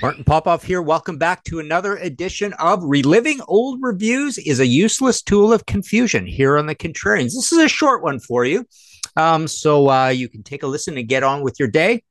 Martin Popoff here. Welcome back to another edition of Reliving Old Reviews is a Useless Tool of Confusion here on the Contrarians. This is a short one for you, so you can take a listen and get on with your day.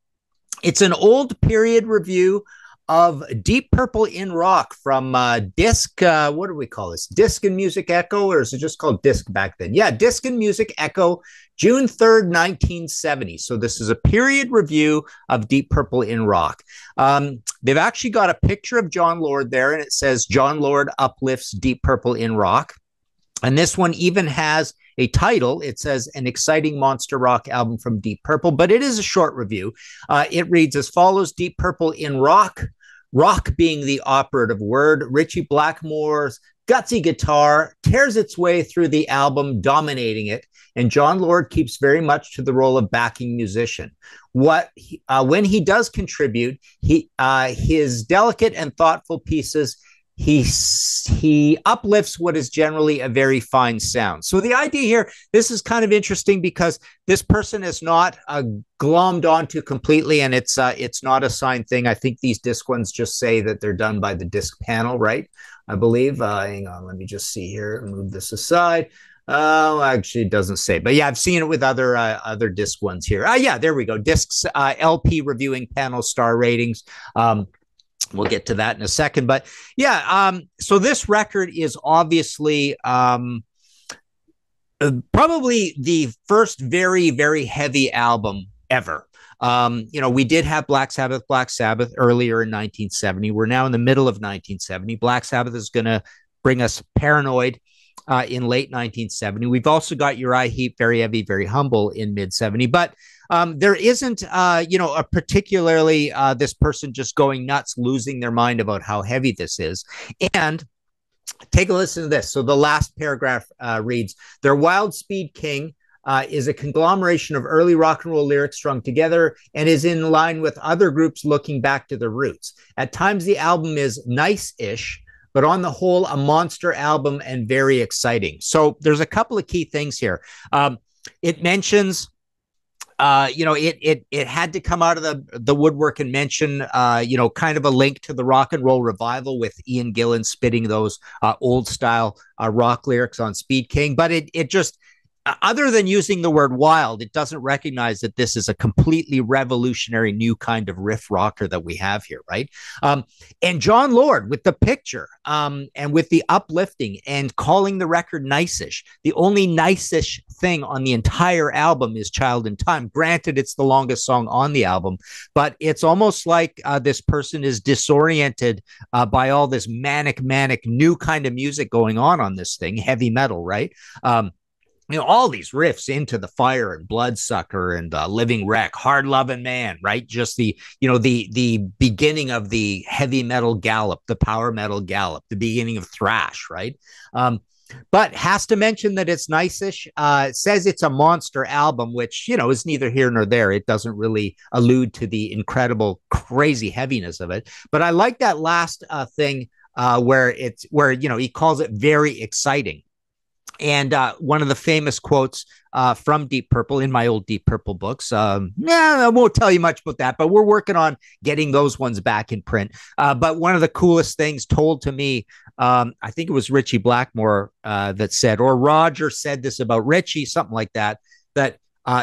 It's an old period review of Deep Purple in Rock from Disc, what do we call this? Disc and Music Echo, or is it just called Disc back then? Yeah, Disc and Music Echo, June 3rd, 1970. So this is a period review of Deep Purple in Rock. They've actually got a picture of John Lord there, and it says John Lord uplifts Deep Purple in Rock. And this one even has a title. It says an exciting monster rock album from Deep Purple, but it is a short review. It reads as follows: Deep Purple in Rock, rock being the operative word. Ritchie Blackmore's gutsy guitar tears its way through the album, dominating it, and John Lord keeps very much to the role of backing musician. When he does contribute, his delicate and thoughtful pieces, he uplifts what is generally a very fine sound. So the idea here, this is kind of interesting because this person is not glommed onto completely, and it's not a signed thing. I think these disc ones just say that they're done by the disc panel, right? I believe. Hang on, let me just see here. Move this aside. Oh, actually, it doesn't say, but yeah, I've seen it with other disc ones here. Yeah, there we go. Discs, LP reviewing panel star ratings. We'll get to that in a second, but yeah, so this record is obviously probably the first very, very heavy album ever. We did have Black Sabbath earlier in 1970. We're now in the middle of 1970. Black Sabbath is going to bring us Paranoid in late 1970. We've also got Uriah Heep, Very Heavy, Very Humble in mid 70, but there isn't, a particularly this person just going nuts, losing their mind about how heavy this is. And take a listen to this. So the last paragraph reads, their Wild Speed King is a conglomeration of early rock and roll lyrics strung together and is in line with other groups looking back to their roots. At times, the album is nice-ish, but on the whole, a monster album and very exciting. So there's a couple of key things here. It mentions, it had to come out of the woodwork and mention, kind of a link to the rock and roll revival with Ian Gillan spitting those old style rock lyrics on Speed King. But it just, other than using the word wild, it doesn't recognize that this is a completely revolutionary new kind of riff rocker that we have here, right? And John Lord with the picture and with the uplifting and calling the record nice-ish. The only nice-ish thing on the entire album is Child in Time. Granted, it's the longest song on the album, but it's almost like this person is disoriented by all this manic new kind of music going on this thing, heavy metal, right? All these riffs, Into the Fire and Bloodsucker and Living Wreck, Hard Loving Man, right? Just the beginning of the heavy metal gallop, the power metal gallop, the beginning of thrash, right? But has to mention that it's nice-ish. It says it's a monster album, which, is neither here nor there. It doesn't really allude to the incredible, crazy heaviness of it. But I like that last thing where he calls it very exciting. And one of the famous quotes from Deep Purple in my old Deep Purple books. I won't tell you much about that, but we're working on getting those ones back in print. But one of the coolest things told to me, I think it was Ritchie Blackmore that said, or Roger said this about Ritchie, something like that, that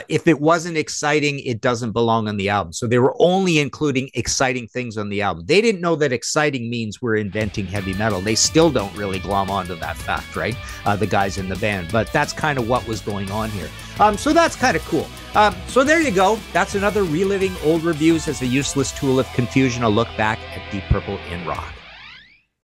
if it wasn't exciting, it doesn't belong on the album. So they were only including exciting things on the album. They didn't know that exciting means we're inventing heavy metal. They still don't really glom onto that fact, right? The guys in the band. But that's kind of what was going on here. So that's kind of cool. So there you go. That's another Reliving Old Reviews as a Useless Tool of Confusion. A look back at Deep Purple in Rock.